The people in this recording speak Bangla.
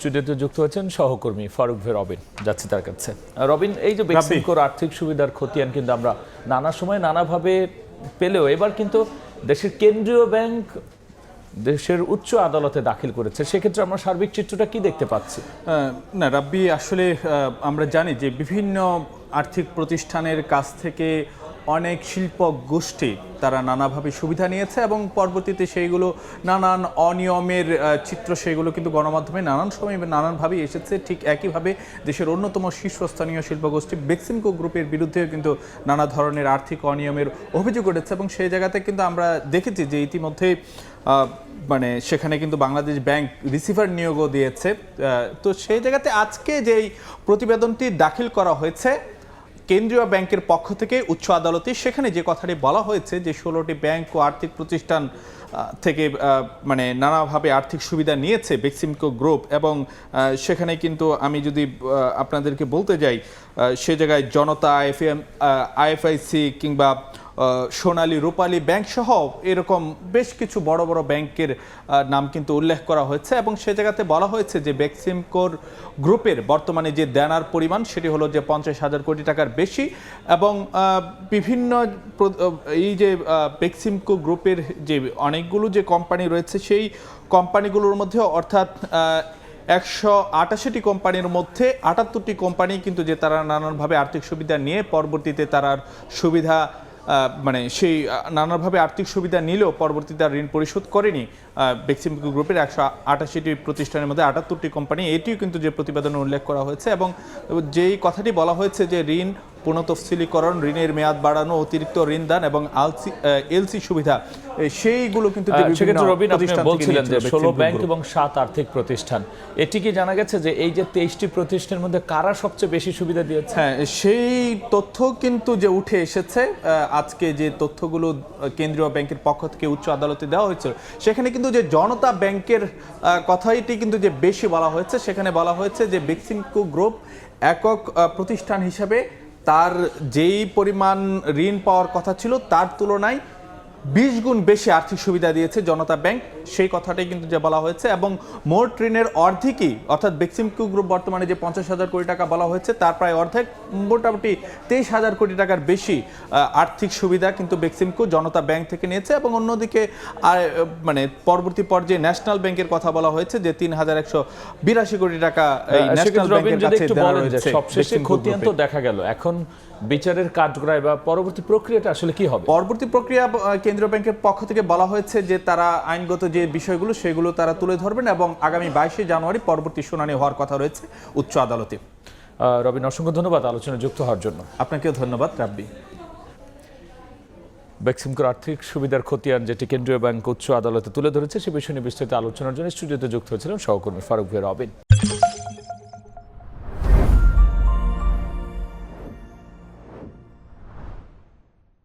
স্টুডিওতে যুক্ত হচ্ছেন সহকর্মী ফারুক ভাই রবিন। যাচ্ছি তার কাছে। রবিন, এই যে বেক্সিমকোর আর্থিক সুবিধার খতিয়ান কিন্তু আমরা নানা সময় নানাভাবে পেলেও এবার কিন্তু দেশের কেন্দ্রীয় ব্যাংক দেশের উচ্চ আদালতে দাখিল করেছে, সেক্ষেত্রে আমরা সার্বিক চিত্রটা কি দেখতে পাচ্ছি? না রাব্বি, আসলে আমরা জানি যে বিভিন্ন আর্থিক প্রতিষ্ঠানের কাছ থেকে অনেক শিল্প গোষ্ঠী তারা নানাভাবে সুবিধা নিয়েছে এবং পরবর্তীতে সেইগুলো নানান অনিয়মের চিত্র সেগুলো কিন্তু গণমাধ্যমে নানান সময় নানানভাবেই এসেছে। ঠিক একইভাবে দেশের অন্যতম শীর্ষস্থানীয় শিল্পগোষ্ঠী বেক্সিমকো গ্রুপের বিরুদ্ধেও কিন্তু নানা ধরনের আর্থিক অনিয়মের অভিযোগ উঠেছে এবং সেই জায়গাতে কিন্তু আমরা দেখেছি যে ইতিমধ্যে মানে সেখানে কিন্তু বাংলাদেশ ব্যাংক রিসিভার নিয়োগও দিয়েছে। তো সেই জায়গাতে আজকে যেই প্রতিবেদনটি দাখিল করা হয়েছে কেন্দ্রীয় ব্যাংকের পক্ষ থেকে উচ্চ আদালতে, সেখানে যে কথাটি বলা হয়েছে যে 16টি ব্যাংক ও আর্থিক প্রতিষ্ঠান থেকে মানে নানাভাবে আর্থিক সুবিধা নিয়েছে বেক্সিমকো গ্রুপ এবং সেখানে কিন্তু আমি যদি আপনাদেরকে বলতে যাই সে জায়গায় জনতা, আইএফআইসি কিংবা সোনালী রূপালী ব্যাংক সহ এরকম বেশ কিছু বড় বড় ব্যাংকের নাম কিন্তু উল্লেখ করা হয়েছে এবং সে জায়গাতে বলা হয়েছে যে বেক্সিমকোর গ্রুপের বর্তমানে যে দেনার পরিমাণ সেটি হলো যে 50,000 কোটি টাকার বেশি এবং বিভিন্ন এই যে বেক্সিমকো গ্রুপের যে অনেকগুলো যে কোম্পানি রয়েছে সেই কোম্পানিগুলোর মধ্যে অর্থাৎ 188টি কোম্পানির মধ্যে 78টি কোম্পানি কিন্তু যে তারা নানানভাবে আর্থিক সুবিধা নিয়ে পরবর্তীতে তারা সুবিধা মানে সেই নানাভাবে আর্থিক সুবিধা নিলেও পরবর্তীতে ঋণ পরিশোধ করেনি বেক্সিমকো গ্রুপের 188টি প্রতিষ্ঠানের মধ্যে 78টি কোম্পানি। এটিও কিন্তু যে প্রতিবেদনে উল্লেখ করা হয়েছে এবং যেই কথাটি বলা হয়েছে যে ঋণ পুনঃতফসিলীকরণ, ঋণের মেয়াদ বাড়ানো, অতিরিক্ত ঋণ দান এবং এলসি সুবিধা সেইগুলো কিন্তু বলছিলেন যে 16 ব্যাংক এবং 7 আর্থিক প্রতিষ্ঠান, এটি কি জানা গেছে যে এই যে 23টি প্রতিষ্ঠানের মধ্যে কারা সবচেয়ে বেশি সুবিধা দিয়েছে? হ্যাঁ, সেই তথ্য কিন্তু যে উঠে এসেছে আজকে যে তথ্যগুলো কেন্দ্রীয় ব্যাংকের পক্ষ থেকে উচ্চ আদালতে দেওয়া হয়েছিল সেখানে কিন্তু যে জনতা ব্যাংকের কথাটি কিন্তু যে বেশি বলা হয়েছে। সেখানে বলা হয়েছে যে বেক্সিমকো গ্রুপ একক প্রতিষ্ঠান হিসেবে তার যেই পরিমাণ ঋণ পাওয়ার কথা ছিল তার তুলনায় 20 গুণ বেশি আর্থিক সুবিধা দিয়েছে জনতা ব্যাংক, সেই কথাটাই কিন্তু যে বলা হয়েছে এবং মোট ঋণের অর্ধেকই অর্থাৎ বেক্সিমকো গ্রুপ বর্তমানে যে 50,000 কোটি টাকা বলা হয়েছে তার প্রায় অর্ধেক মোটামুটি 23,000 কোটি টাকার বেশি আর্থিক সুবিধা কিন্তু বেক্সিমকো জনতা ব্যাংক থেকে নিয়েছে এবং অন্যদিকে মানে পরবর্তী পর্যায়ে ন্যাশনাল ব্যাংকের কথা বলা হয়েছে যে 3,182 কোটি টাকা এই ন্যাশনাল ব্যাংকের কাছে দেওয়া হয়েছে। সবশেষে খতিয়ান তো দেখা গেল, এখন বিচারের কাঠগড়ায় বা পরবর্তী প্রক্রিয়াটা আসলে কি হবে? পরবর্তী প্রক্রিয়া কেন্দ্রীয় ব্যাংকের পক্ষ থেকে বলা হয়েছে যে তারা আইনগত যে বিষয়গুলো সেগুলো তারা তুলে ধরবেন এবং আগামী 22শে জানুয়ারি পরবর্তী শুনানি হওয়ার কথা রয়েছে উচ্চ আদালতে। রবিন, অসংখ্য ধন্যবাদ আলোচনায় যুক্ত হওয়ার জন্য। আপনাকেও ধন্যবাদ রাব্বি। বেক্সিমকোর আর্থিক সুবিধার খতিয়ান যেটি কেন্দ্রীয় ব্যাংক উচ্চ আদালতে তুলে ধরেছে সে বিষয়ে বিস্তারিত আলোচনার জন্য স্টুডিওতে যুক্ত হয়েছিলেন সহকর্মী ফারুক ভাই রবিন।